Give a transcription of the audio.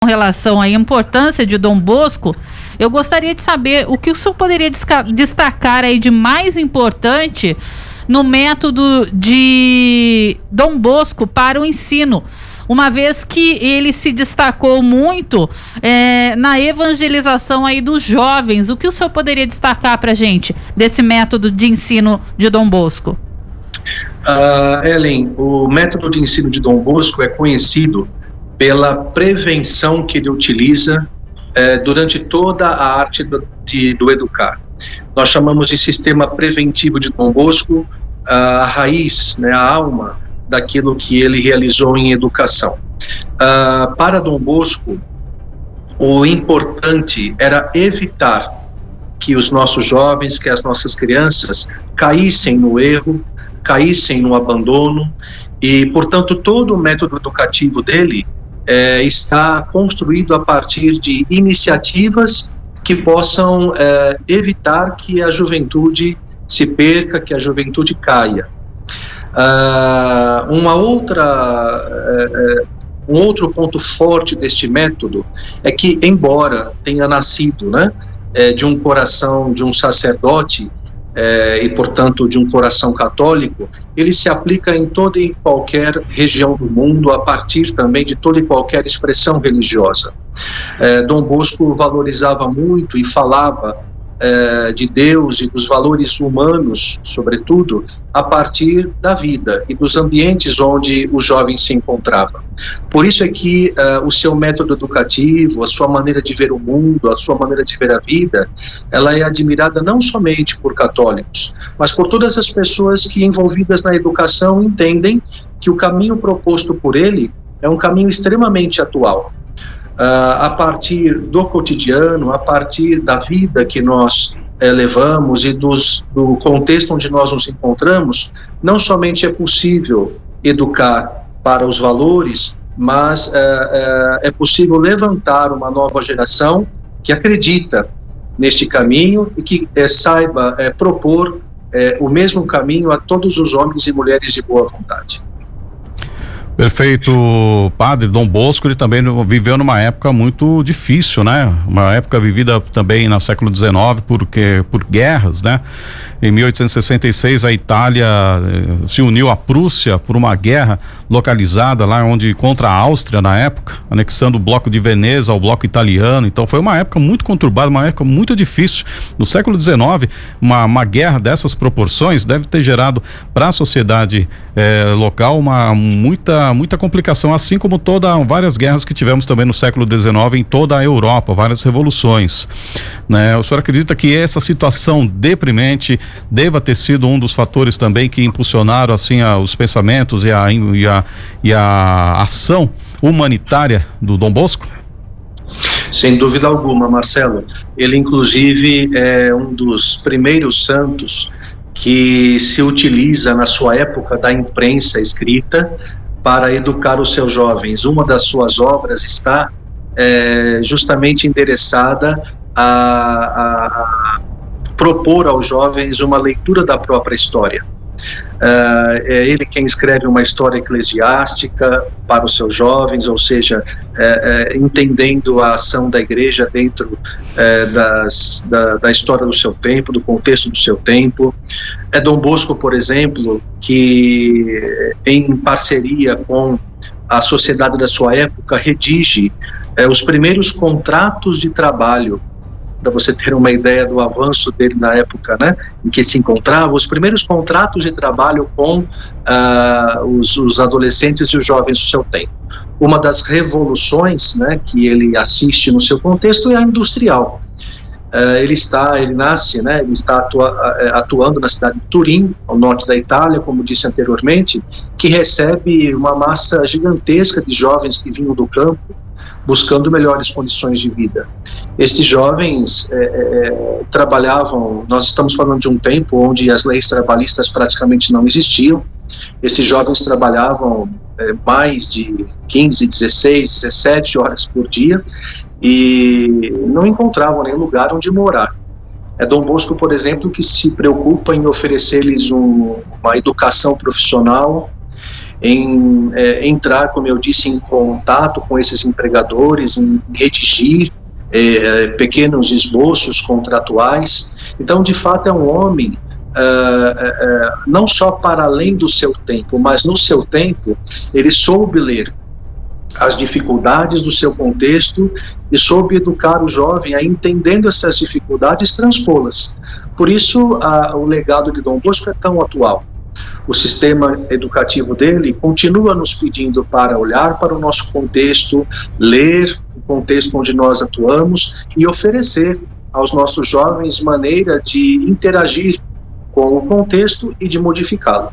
com relação à importância de Dom Bosco, eu gostaria de saber o que o senhor poderia destacar aí de mais importante no método de Dom Bosco para o ensino, uma vez que ele se destacou muito na evangelização aí dos jovens. O que o senhor poderia destacar para a gente desse método de ensino de Dom Bosco? Ellen, o método de ensino de Dom Bosco é conhecido pela prevenção que ele utiliza durante toda a arte do educar. Nós chamamos de sistema preventivo de Dom Bosco a raiz, né, a alma daquilo que ele realizou em educação. Para Dom Bosco, o importante era evitar que os nossos jovens, que as nossas crianças caíssem no erro, caíssem no abandono, e, portanto, todo o método educativo dele está construído a partir de iniciativas que possam evitar que a juventude se perca, que a juventude caia. Um outro ponto forte deste método é que, embora tenha nascido, né, de um coração de um sacerdote, e, portanto, de um coração católico, ele se aplica em toda e qualquer região do mundo, a partir também de toda e qualquer expressão religiosa. Dom Bosco valorizava muito e falava de Deus e dos valores humanos, sobretudo, a partir da vida e dos ambientes onde o jovem se encontrava. Por isso é que o seu método educativo, a sua maneira de ver o mundo, a sua maneira de ver a vida, ela é admirada não somente por católicos, mas por todas as pessoas que, envolvidas na educação, entendem que o caminho proposto por ele é um caminho extremamente atual. A partir do cotidiano, a partir da vida que nós levamos e do contexto onde nós nos encontramos, não somente é possível educar para os valores, mas é possível levantar uma nova geração que acredita neste caminho e que saiba propor o mesmo caminho a todos os homens e mulheres de boa vontade. Perfeito, padre. Dom Bosco, ele também viveu numa época muito difícil, né? Uma época vivida também no século XIX por guerras, né? Em 1866 a Itália se uniu à Prússia por uma guerra localizada lá contra a Áustria na época, anexando o bloco de Veneza ao bloco italiano. Então foi uma época muito conturbada, uma época muito difícil. No século XIX, uma guerra dessas proporções deve ter gerado para a sociedade local muita complicação, assim como várias guerras que tivemos também no século XIX em toda a Europa, várias revoluções, né? O senhor acredita que essa situação deprimente deva ter sido um dos fatores também que impulsionaram assim os pensamentos e a ação humanitária do Dom Bosco? Sem dúvida alguma, Marcelo. Ele, inclusive, é um dos primeiros santos que se utiliza na sua época da imprensa escrita para educar os seus jovens. Uma das suas obras está justamente endereçada a propor aos jovens uma leitura da própria história. É ele quem escreve uma história eclesiástica para os seus jovens, ou seja, entendendo a ação da igreja dentro da história do seu tempo, do contexto do seu tempo. É Dom Bosco, por exemplo, que em parceria com a sociedade da sua época redige os primeiros contratos de trabalho, para você ter uma ideia do avanço dele na época, né, em que se encontrava, os primeiros contratos de trabalho com os adolescentes e os jovens do seu tempo. Uma das revoluções, né, que ele assiste no seu contexto é a industrial. Ele está atuando na cidade de Turim, ao norte da Itália, como disse anteriormente, que recebe uma massa gigantesca de jovens que vinham do campo, buscando melhores condições de vida. Estes jovens trabalhavam, nós estamos falando de um tempo onde as leis trabalhistas praticamente não existiam. Esses jovens trabalhavam mais de 15, 16, 17 horas por dia e não encontravam nenhum lugar onde morar. É Dom Bosco, por exemplo, que se preocupa em oferecer-lhes uma educação profissional em entrar, como eu disse, em contato com esses empregadores, em redigir pequenos esboços contratuais. Então, de fato, é um homem não só para além do seu tempo, mas no seu tempo ele soube ler as dificuldades do seu contexto e soube educar o jovem a, entendendo essas dificuldades, transpô-las. Por isso, o legado de Dom Bosco é tão atual. O sistema educativo dele continua nos pedindo para olhar para o nosso contexto, ler o contexto onde nós atuamos e oferecer aos nossos jovens maneira de interagir com o contexto e de modificá-lo.